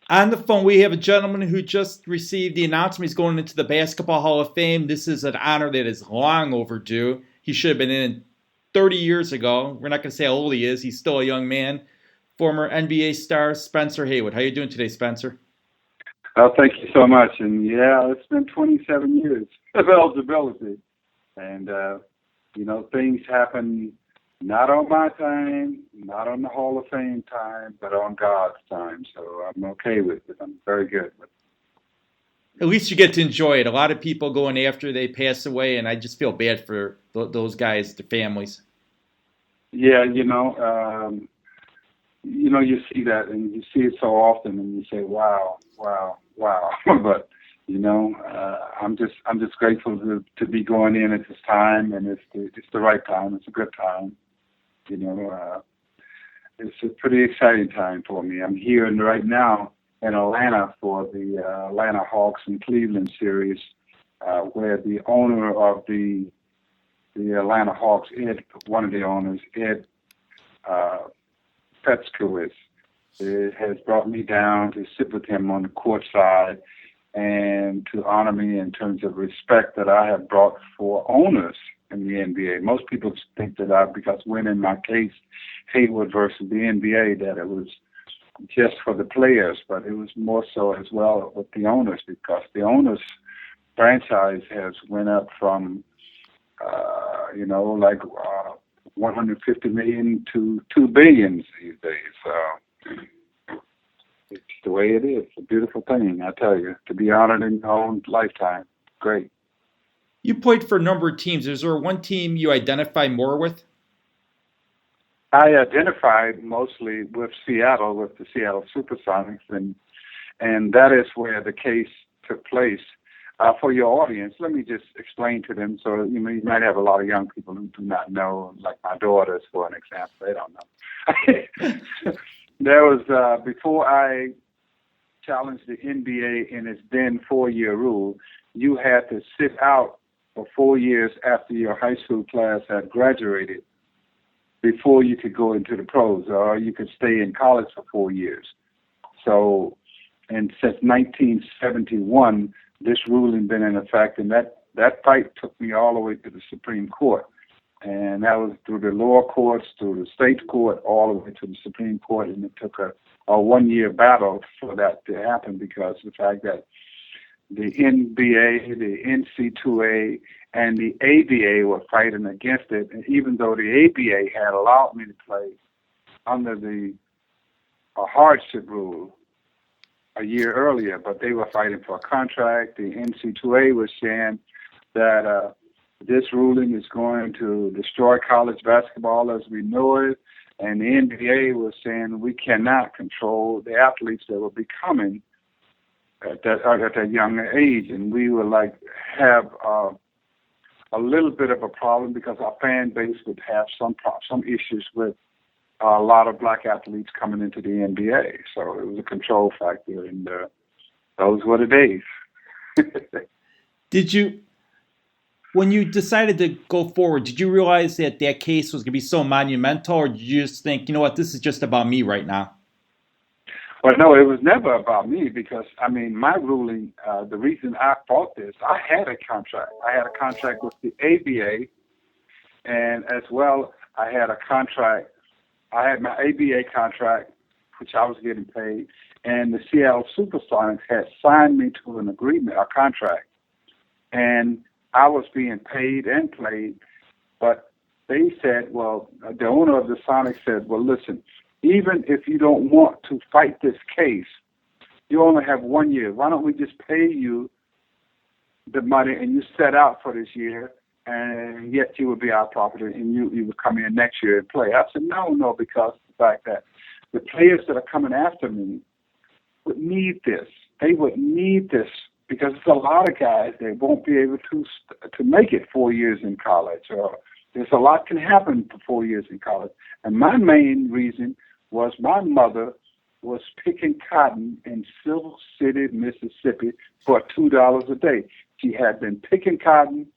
On the phone, we have a gentleman who just received the announcement he's going into the Basketball Hall of Fame. This is an honor that is long overdue. He should have been in 30 years ago. We're not going to say how old he is. He's still a young man. Former NBA star Spencer Haywood. How you doing today, Spencer? Oh, thank you so much. And yeah, it's been 27 years of eligibility. And, things happen not on my time, not on the Hall of Fame time, but on God's time. So I'm okay with it. I'm very good with it. At least you get to enjoy it. A lot of people going after they pass away, and I just feel bad for those guys, their families. Yeah, you see that, and you see it so often, and you say, "Wow, wow, wow!" But I'm just grateful to be going in at this time, and it's the right time. It's a good time. It's a pretty exciting time for me. I'm here right now in Atlanta for the Atlanta Hawks and Cleveland series, where the owner of the Atlanta Hawks, one of the owners, Ed Petskowitz, has brought me down to sit with him on the court side and to honor me in terms of respect that I have brought for owners in the NBA. Most people think that because winning my case, Haywood versus the NBA, that it was just for the players, but it was more so as well with the owners, because the owners franchise has went up from, 150 million to $2 billion these days. It's the way it is. It's a beautiful thing, I tell you, to be honored in your own lifetime. Great. You played for a number of teams. Is there one team you identify more with? I identified mostly with Seattle, with the Seattle Supersonics, and that is where the case took place. For your audience, let me just explain to them. So you might have a lot of young people who do not know, like my daughters, for an example. They don't know. There was, before I challenged the NBA in its then 4-year rule, you had to sit out for 4 years after your high school class had graduated before you could go into the pros, or you could stay in college for 4 years. So, and since 1971, this ruling been in effect, and that fight took me all the way to the Supreme Court. And that was through the lower courts, through the state court, all the way to the Supreme Court, and it took a 1-year battle for that to happen, because of the fact that the NBA, the NC2A, and the ABA were fighting against it. And even though the ABA had allowed me to play under the hardship rule a year earlier, but they were fighting for a contract. The NC2A was saying that this ruling is going to destroy college basketball as we know it, and the NBA was saying we cannot control the athletes that will be coming at that young age, and we would have a little bit of a problem, because our fan base would have some issues with a lot of black athletes coming into the NBA. So it was a control factor, and those were the days. Did you, when you decided to go forward, did you realize that case was going to be so monumental, or did you just think, you know what, this is just about me right now? Well, no, it was never about me, because, my ruling, the reason I fought this, I had a contract. I had a contract with the ABA, and as well, I had a contract. I had my ABA contract, which I was getting paid, and the Seattle Supersonics had signed me to an agreement, a contract, and I was being paid and played, but they said, well, the owner of the Sonics said, well, listen, even if you don't want to fight this case, you only have 1 year. Why don't we just pay you the money and you set out for this year, and yet you would be our property, and you would come in next year and play. I said, no, because of the fact that the players that are coming after me would need this. They would need this, because there's a lot of guys that won't be able to make it 4 years in college, or there's a lot can happen for 4 years in college. And my main reason was my mother was picking cotton in Silver City, Mississippi for $2 a day. She had been picking cotton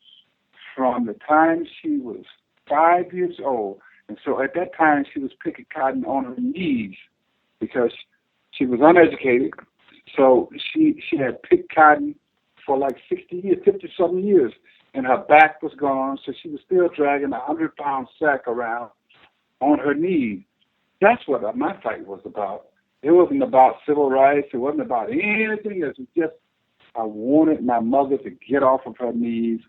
from the time she was 5 years old. And so at that time, she was picking cotton on her knees, because she was uneducated. So she had picked cotton for like 60 years, 50-something years, and her back was gone, so she was still dragging a 100-pound sack around on her knees. That's what my fight was about. It wasn't about civil rights. It wasn't about anything else. It was just I wanted my mother to get off of her knees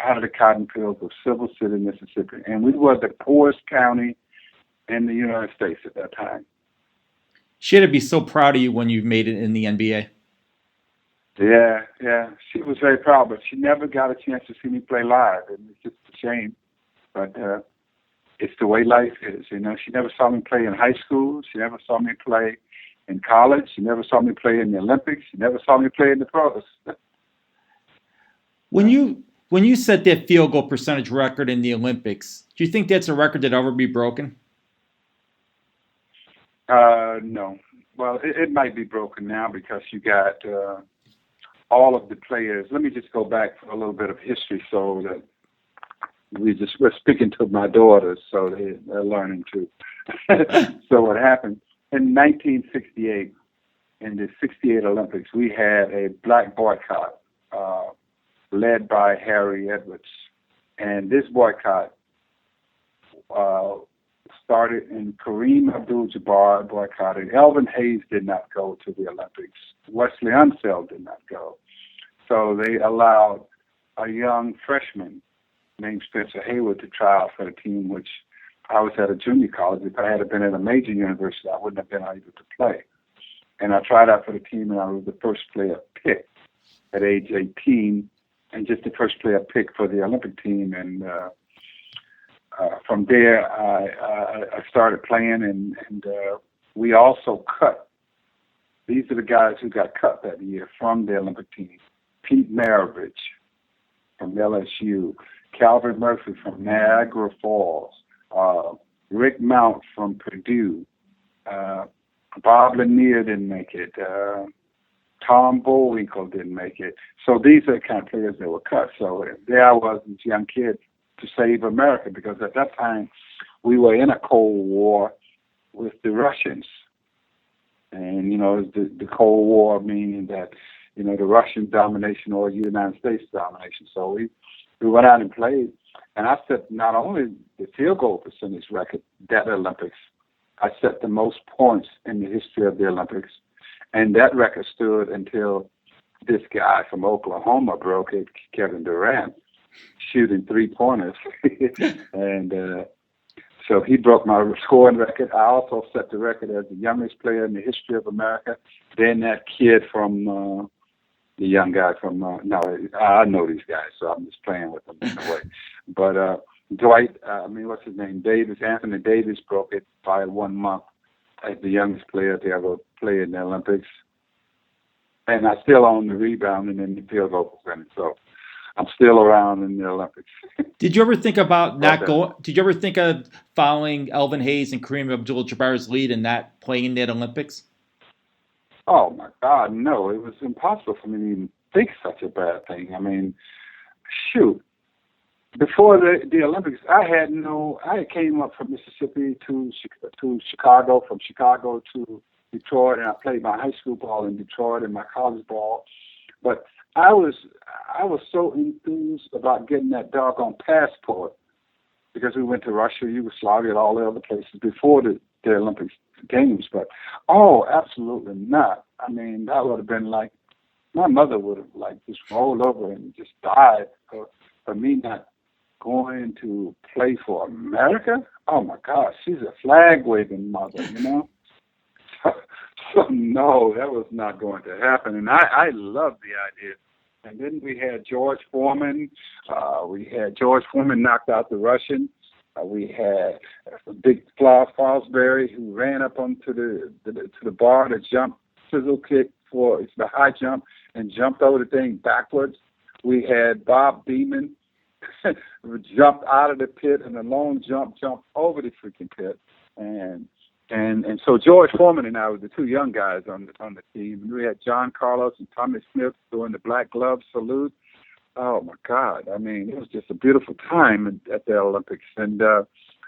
out of the cotton fields of Silver City, Mississippi. And we were the poorest county in the United States at that time. She had to be so proud of you when you made it in the NBA. Yeah. She was very proud, but she never got a chance to see me play live. And it's just a shame. But it's the way life is. You know, she never saw me play in high school. She never saw me play in college. She never saw me play in the Olympics. She never saw me play in the pros. When you set that field goal percentage record in the Olympics, do you think that's a record that'll ever be broken? No. Well, it might be broken now because you got all of the players. Let me just go back for a little bit of history so that we're speaking to my daughters, so they're learning too. So what happened in 1968, in the 68 Olympics, we had a black boycott led by Harry Edwards. And this boycott started in Kareem Abdul-Jabbar boycotted. Elvin Hayes did not go to the Olympics. Wesley Unseld did not go. So they allowed a young freshman named Spencer Haywood to try out for the team, which I was at a junior college. If I had been at a major university, I wouldn't have been able to play. And I tried out for the team, and I was the first player picked at age 18, and just the first player picked for the Olympic team. And from there, I started playing, and we also cut. These are the guys who got cut that year from the Olympic team. Pete Maravich from LSU, Calvin Murphy from Niagara Falls, Rick Mount from Purdue, Bob Lanier didn't make it, Tom Bullwinkle didn't make it. So these are the kind of players that were cut. So there I was, this young kid, to save America, because at that time we were in a Cold War with the Russians. And, you know, the Cold War meaning that, you know, the Russian domination or United States domination. So we went out and played. And I set not only the field goal percentage record that Olympics, I set the most points in the history of the Olympics. And that record stood until this guy from Oklahoma broke it, Kevin Durant, shooting 3-pointers. And so he broke my scoring record. I also set the record as the youngest player in the history of America. Then that kid from the young guy from, no, I know these guys, so I'm just playing with them in a way. But what's his name? Anthony Davis broke it by 1 month as the youngest player to ever play in the Olympics. And I still own the rebounding and the field goal percentage, so I'm still around in the Olympics. Did you ever think about not going? Did you ever think of following Elvin Hayes and Kareem Abdul-Jabbar's lead and not playing in that Olympics? Oh my God, no! It was impossible for me to even think such a bad thing. I mean, shoot. Before the Olympics, I came up from Mississippi to Chicago, from Chicago to Detroit, and I played my high school ball in Detroit and my college ball. But I was so enthused about getting that doggone passport, because we went to Russia, Yugoslavia, and all the other places before the Olympics Games. But absolutely not. I mean, that would have been like, my mother would have like just rolled over and just died for me not going to play for America. Oh my gosh, she's a flag waving mother, you know. So no, that was not going to happen. And I loved the idea. And then we had George Foreman. George Foreman knocked out the Russian. We had Big Fosbury, who ran up onto the bar to jump sizzle kick for the high jump and jumped over the thing backwards. We had Bob Beeman who jumped out of the pit and a long jumped over the freaking pit. And so George Foreman and I were the two young guys on the team. And we had John Carlos and Tommy Smith doing the black glove salute. Oh my God! I mean, it was just a beautiful time at the Olympics. And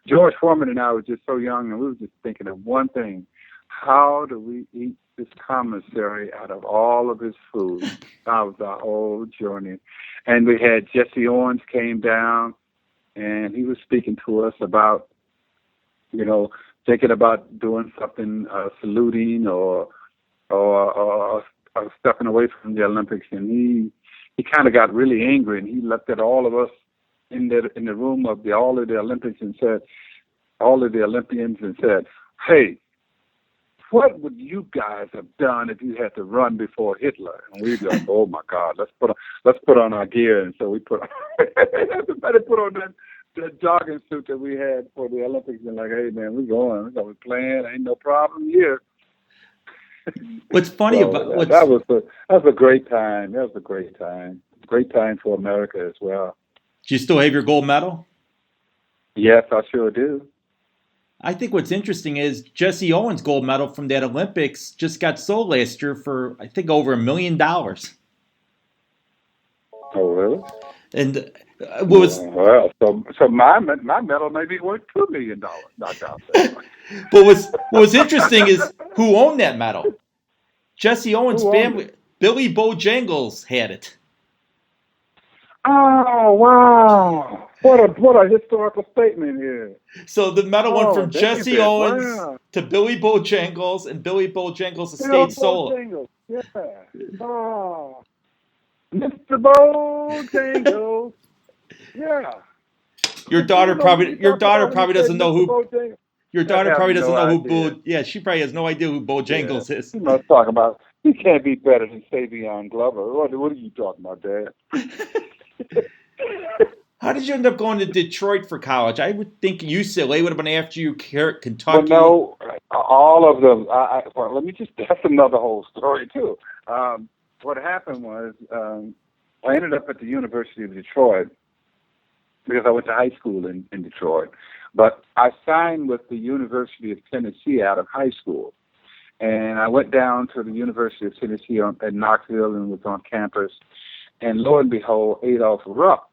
George Foreman and I were just so young, and we were just thinking of one thing: how do we eat this commissary out of all of his food. That was our whole journey. And we had Jesse Owens came down, and he was speaking to us about, thinking about doing something, saluting or stepping away from the Olympics. And he kind of got really angry, and he looked at all of us in the room of all of the Olympics and said, all of the Olympians, and said, "Hey, what would you guys have done if you had to run before Hitler?" And we go, "Oh my God, let's put on our gear." And so we everybody put on that jogging suit that we had for the Olympics, and like, "Hey man, we're gonna be playing. Ain't no problem here." What's funny so about that was a great time. That was a great time. Great time for America as well. Do you still have your gold medal? Yes, I sure do. I think what's interesting is Jesse Owens' gold medal from that Olympics just got sold last year for, I think, over $1 million. Oh, really? And so my medal may be worth $2 million. Not out there. But what was interesting is who owned that medal. Jesse Owens' family, Billy Bojangles had it. Oh wow! What a historical statement here. So the medal went from Jesse Owens to Billy Bojangles, and Billy Bojangles estate sold it. Yeah. Oh, Mr. Bojangles. Yeah. Your daughter probably doesn't know who. Your daughter probably doesn't know who Yeah, she probably has no idea who Bojangles is. You must talk about. He can't be better than Savion Glover. What are you talking about, Dad? How did you end up going to Detroit for college? I would think UCLA would have been after you, Kentucky. Well, no, all of them. Well, let me that's another whole story, too. What happened was I ended up at the University of Detroit because I went to high school in Detroit. But I signed with the University of Tennessee out of high school. And I went down to the University of Tennessee at Knoxville and was on campus. And lo and behold, Adolph Rupp,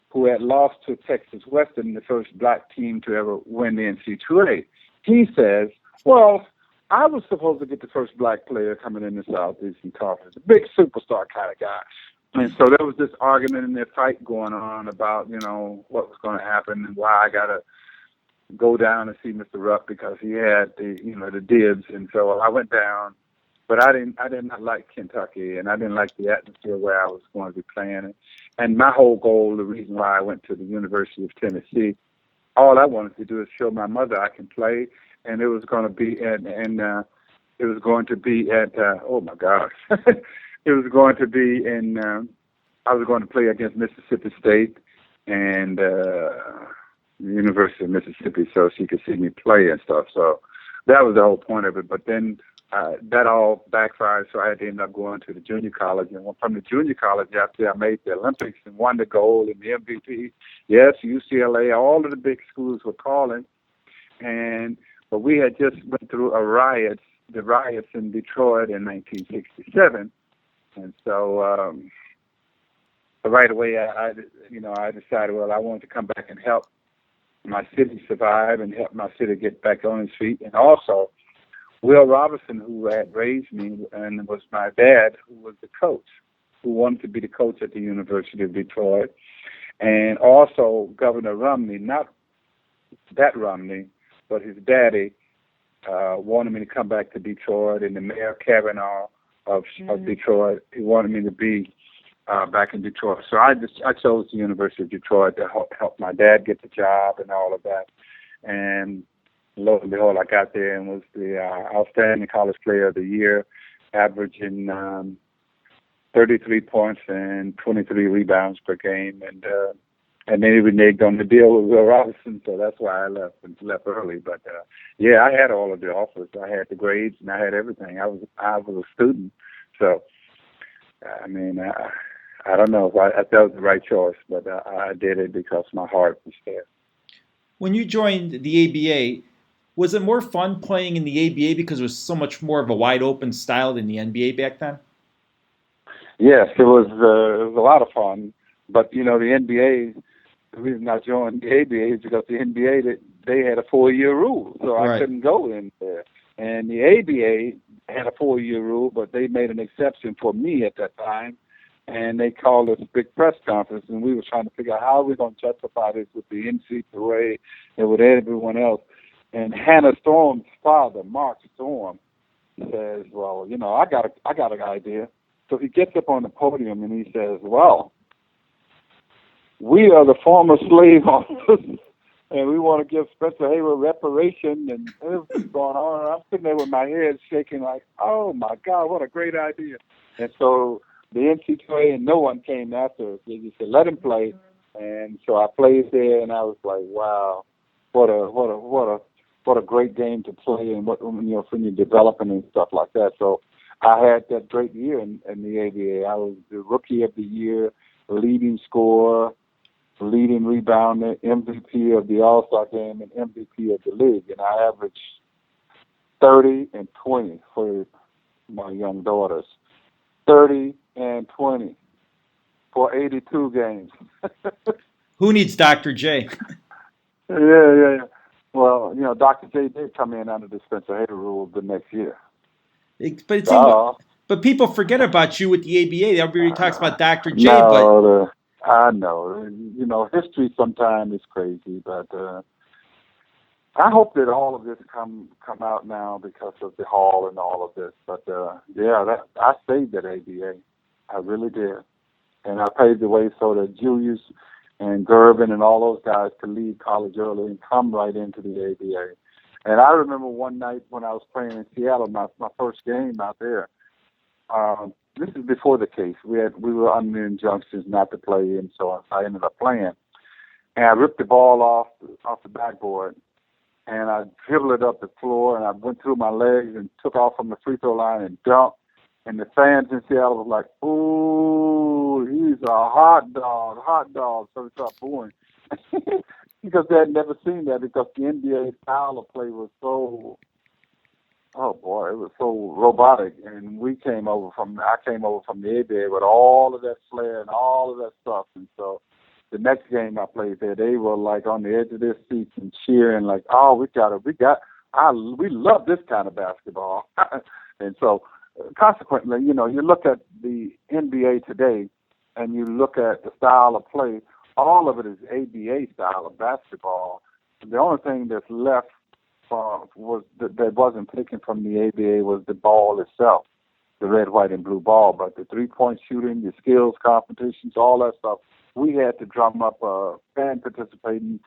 who had lost to Texas Western, the first black team to ever win the NCAA, he says, "Well, I was supposed to get the first black player coming in the Southeastern Conference, a big superstar kind of guy." And so there was this argument and this fight going on about, what was going to happen and why I got to go down and see Mr. Rupp because he had the dibs. And so I went down. But I did not like Kentucky, and I didn't like the atmosphere where I was going to be playing. And my whole goal, the reason why I went to the University of Tennessee, all I wanted to do is show my mother I can play, and it was going to be it was going to be at oh my gosh, it was going to be in I was going to play against Mississippi State and the University of Mississippi, so she could see me play and stuff. So that was the whole point of it. But then that all backfired, so I had to end up going to the junior college. And from the junior college, after I made the Olympics and won the gold and the MVP, yes, UCLA, all of the big schools were calling. But we had just went through the riots in Detroit in 1967. And so right away, I decided, well, I wanted to come back and help my city survive and help my city get back on its feet. And also, Will Robinson, who had raised me and was my dad, who was the coach, who wanted to be the coach at the University of Detroit. And also Governor Romney, not that Romney, but his daddy, wanted me to come back to Detroit, and the Mayor Kavanaugh of Detroit, he wanted me to be back in Detroit. So I chose the University of Detroit to help my dad get the job and all of that. And lo and behold, I got there and was the outstanding college player of the year, averaging 33 points and 23 rebounds per game. And then he reneged on the deal with Will Robinson, so that's why I left early. But yeah, I had all of the offers. I had the grades and I had everything. I was a student, so I mean, I don't know if that was the right choice, but I did it because my heart was there. When you joined the ABA, was it more fun playing in the ABA because it was so much more of a wide open style than the NBA back then? Yes, it was a lot of fun. But, the NBA, the reason I joined the ABA is because the NBA, they had a 4-year rule, so I couldn't go in there. And the ABA had a 4-year rule, but they made an exception for me at that time. And they called us a big press conference, and we were trying to figure out how we're going to justify this with the NCAA and with everyone else. And Hannah Storm's father, Mark Storm, says, "Well, I got an idea." So he gets up on the podium and he says, "Well, we are the former slave owners, and we want to give Spencer Haywood reparation," and everything's going on. And I'm sitting there with my head shaking like, "Oh my God, what a great idea!" And so the NCAA and no one came after us. They just said, "Let him play." And so I played there, and I was like, "Wow, what a great game to play, and when you're developing and stuff like that." So I had that great year in the ABA. I was the Rookie of the Year, leading scorer, leading rebounder, MVP of the All-Star game, and MVP of the league. And I averaged 30 and 20 for my young daughters. 30 and 20 for 82 games. Who needs Dr. J? Yeah. Well, Dr. J did come in under the Spencer Haywood rule the next year. But people forget about you with the ABA. Everybody talks about Dr. J. I know. History sometimes is crazy, but I hope that all of this come out now because of the hall and all of this. But I saved that ABA. I really did, and I paved the way so that Julius and Gervin and all those guys could leave college early and come right into the ABA. And I remember one night when I was playing in Seattle, my first game out there. This is before the case. We were under injunctions not to play, and so I ended up playing. And I ripped the ball off the backboard, and I dribbled it up the floor, and I went through my legs and took off from the free throw line and dunked. And the fans in Seattle was like, "Ooh, he's a hot dog." So they started booing. Because they had never seen that, because the NBA style of play was so, it was so robotic. And I came over from the ABA with all of that flair and all of that stuff. And so the next game I played there, they were like on the edge of their seats and cheering like, "Oh, we love this kind of basketball." And so consequently, you look at the NBA today and you look at the style of play, all of it is ABA style of basketball. The only thing that's left that wasn't taken from the ABA was the ball itself, the red, white, and blue ball. But the three-point shooting, the skills competitions, all that stuff, we had to drum up fan participation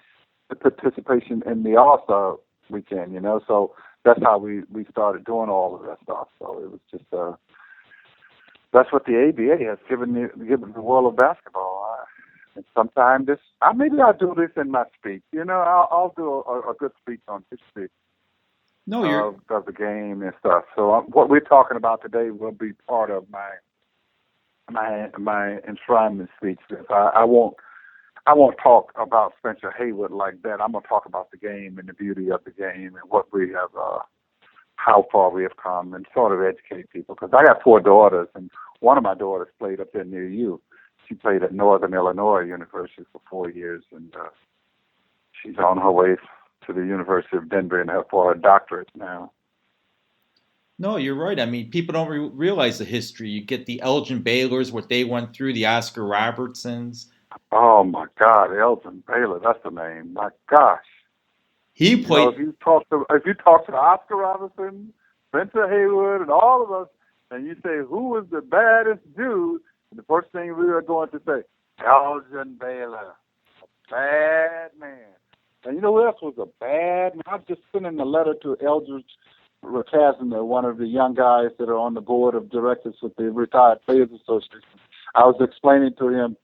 in the All-Star weekend, So that's how we started doing all of that stuff. So it was just that's what the ABA has given the world of basketball. And sometimes maybe I'll do this in my speech. I'll do a good speech on history of the game and stuff. So what we're talking about today will be part of my enshrinement speech. I won't talk about Spencer Haywood like that. I'm gonna talk about the game and the beauty of the game and what we have, how far we have come, and sort of educate people. Because I got 4 daughters, and one of my daughters played up there near you. She played at Northern Illinois University for 4 years, and she's on her way to the University of Denver for her doctorate now. No, you're right. I mean, people don't realize the history. You get the Elgin Baylors, what they went through, the Oscar Robertsons. Oh my God, Elgin Baylor, that's the name. My gosh. He played. If you talk to Oscar Robertson, Spencer Haywood, and all of us, and you say who was the baddest dude, the first thing we were going to say, Elgin Baylor, a bad man. And you know who else was a bad man? I'm just sending a letter to Eldridge Casner, one of the young guys that are on the board of directors with the Retired Players Association. I was explaining to him,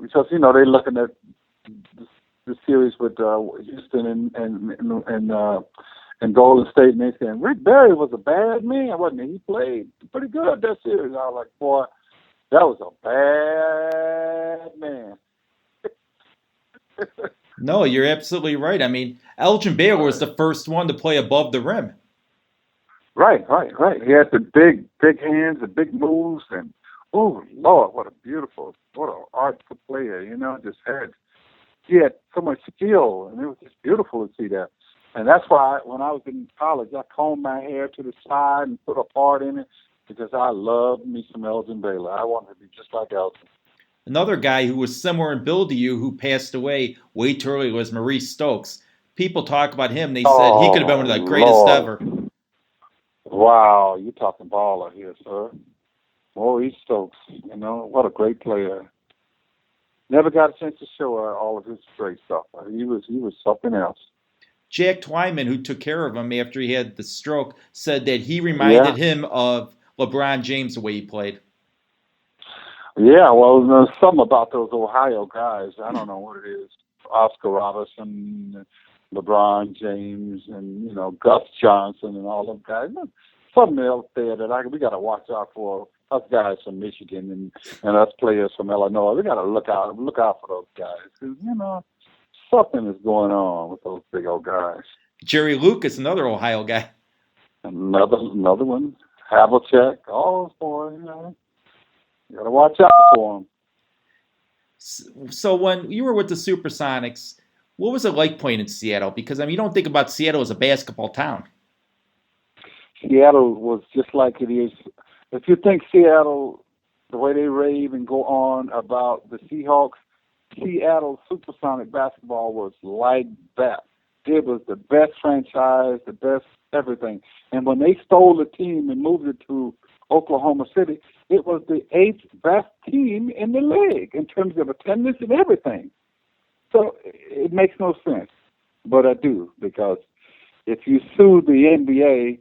because they're looking at the series with Houston and Golden State, and they saying Rick Barry was a bad man, wasn't he? He played pretty good that series. I was like, boy, that was a bad man. No, you're absolutely right. I mean, Elgin Baylor was the first one to play above the rim. Right. He had the big hands, the big moves, and oh Lord, what an artful player. He had so much skill, and it was just beautiful to see that. And that's why when I was in college, I combed my hair to the side and put a part in it because I loved me some Elgin Baylor. I wanted to be just like Elgin. Another guy who was similar in build to you who passed away way too early was Maurice Stokes. People talk about him. They said he could have been one of the greatest Lord. ever. Wow, you're talking baller here, sir. Maurice Stokes, what a great player. Never got a chance to show all of his great stuff. He was something else. Jack Twyman, who took care of him after he had the stroke, said that he reminded him of LeBron James the way he played. Yeah, well, there's something about those Ohio guys. I don't know what it is. Oscar Robertson, LeBron James, and Gus Johnson, and all them guys. Something else there that we got to watch out for. Us guys from Michigan and us players from Illinois, we got to look out for those guys because something is going on with those big old guys. Jerry Lucas, another Ohio guy. Another one. Havlicek, all those boys. You got to watch out for them. So when you were with the Supersonics, what was it like playing in Seattle? Because you don't think about Seattle as a basketball town. Seattle was just like it is. If you think Seattle, the way they rave and go on about the Seahawks, Seattle Supersonic basketball was like that. It was the best franchise, the best everything. And when they stole the team and moved it to Oklahoma City, it was the 8th best team in the league in terms of attendance and everything. So it makes no sense. But I do, because if you sue the NBA,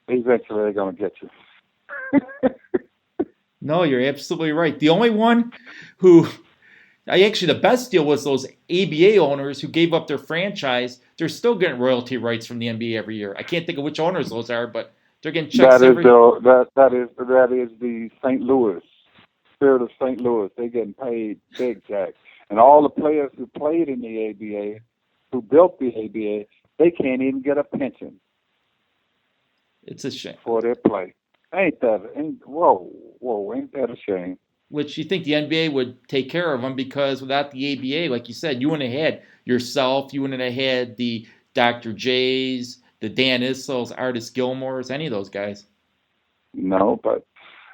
eventually they're going to get you. No, you're absolutely right. The only one who, the best deal was those ABA owners who gave up their franchise. They're still getting royalty rights from the NBA every year. I can't think of which owners those are, but they're getting checks that every. That is the St. Louis, Spirit of St. Louis. They're getting paid big jack. And all the players who played in the ABA, who built the ABA, they can't even get a pension. It's a shame. For their play. Ain't that a shame? Which you think the NBA would take care of them, because without the ABA, like you said, you wouldn't have had yourself, you wouldn't have had the Dr. J's, the Dan Issels, Artis Gilmores, any of those guys. No, but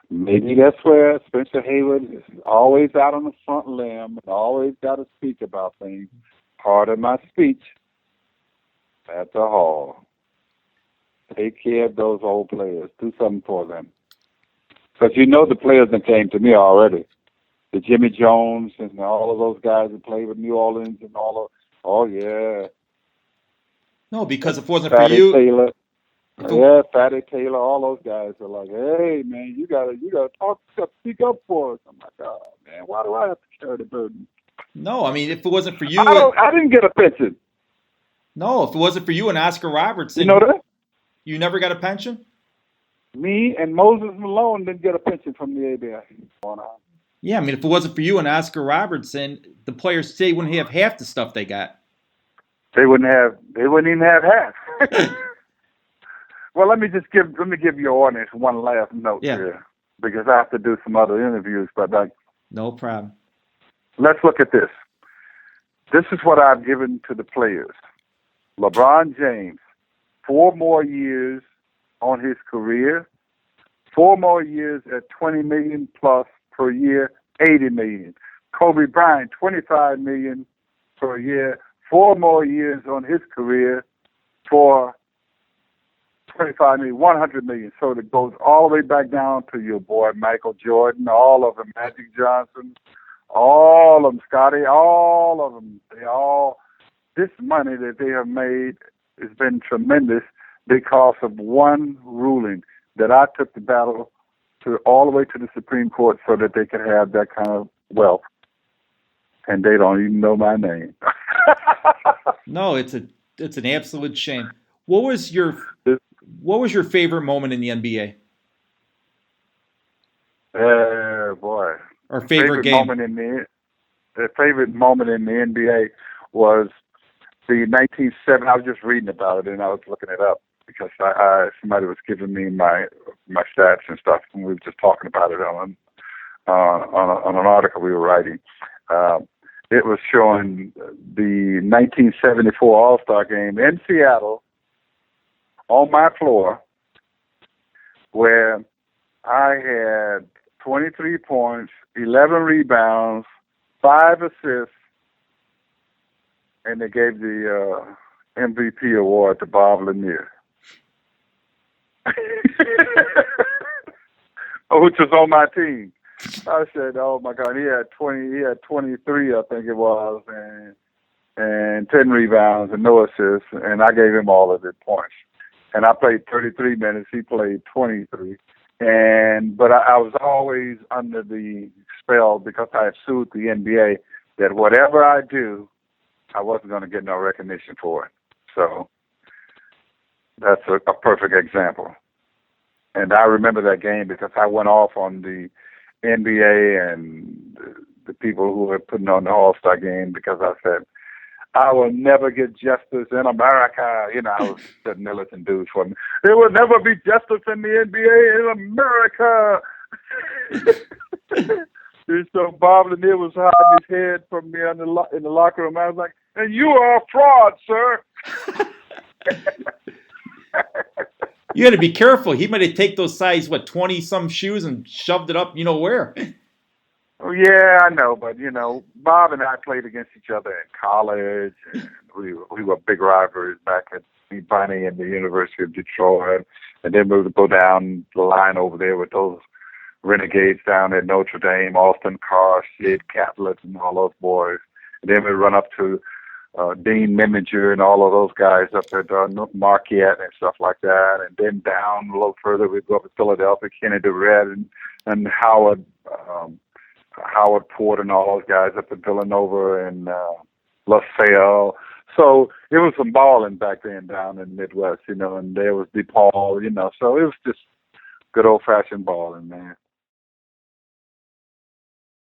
maybe that's where Spencer Haywood is always out on the front limb and always got to speak about things. Part of my speech at the Hall. Take care of those old players. Do something for them. Because the players that came to me already. The Jimmy Jones and all of those guys that played with New Orleans and yeah. No, because if it wasn't for you... Taylor. Yeah, Fatty Taylor, all those guys are like, hey, man, you gotta speak up for us. I'm like, oh, man, why do I have to carry the burden? No, if it wasn't for you... I didn't get a pension. No, if it wasn't for you and Oscar Robertson... You know that? You never got a pension? Me and Moses Malone didn't get a pension from the ABA. Yeah, if it wasn't for you and Oscar Robertson, the players today wouldn't have half the stuff they got. They wouldn't even have half. Well, let me give your audience one last note here, because I have to do some other interviews. But no problem. Let's look at this. This is what I've given to the players. LeBron James, 4 more years on his career, 4 more years at $20 million plus per year, $80 million. Kobe Bryant, $25 million per year, 4 more years on his career for $25 million, $100 million. So it goes all the way back down to your boy Michael Jordan, all of them, Magic Johnson, all of them, Scotty, all of them. This money that they have made has been tremendous because of one ruling that I took the battle to all the way to the Supreme Court so that they could have that kind of wealth. And they don't even know my name. No, it's an absolute shame. What was your favorite moment in the NBA? Boy. Or favorite game? The favorite moment in the NBA was the 1970. I was just reading about it and I was looking it up because somebody was giving me my stats and stuff, and we were just talking about it on an article we were writing. it was showing the 1974 All-Star game in Seattle on my floor, where I had 23 points, 11 rebounds, 5 assists, and they gave the MVP award to Bob Lanier, which was on my team. I said, "Oh my God, he had 23, I think it was, and 10 rebounds and no assists, and I gave him all of the points. And I played 33 minutes, he played 23, but I was always under the spell because I had sued the NBA that whatever I do, I wasn't going to get no recognition for it. So that's a perfect example. And I remember that game because I went off on the NBA and the people who were putting on the All-Star game because I said, I will never get justice in America. You know, I was the militant dude for me. There will never be justice in the NBA in America. And so Bob Lanier was hiding his head from me in the locker room. I was like, and you are a fraud, sir. You got to be careful. He might have taken those size, 20-some shoes and shoved it up, you know where. Oh, yeah, I know. But, you know, Bob and I played against each other in college. And we were big rivals back at Bunny and the University of Detroit. And then we would go down the line over there with those renegades down at Notre Dame, Austin Carr, Sid Catlett, and all those boys. And then we run up to Dean Meminger and all of those guys up at Marquette and stuff like that. And then down a little further, we'd go up to Philadelphia, Kenny Durrett and Howard Port and all those guys up at Villanova and LaSalle. So it was some balling back then down in the Midwest, you know, and there was DePaul, you know. So it was just good old-fashioned balling, man.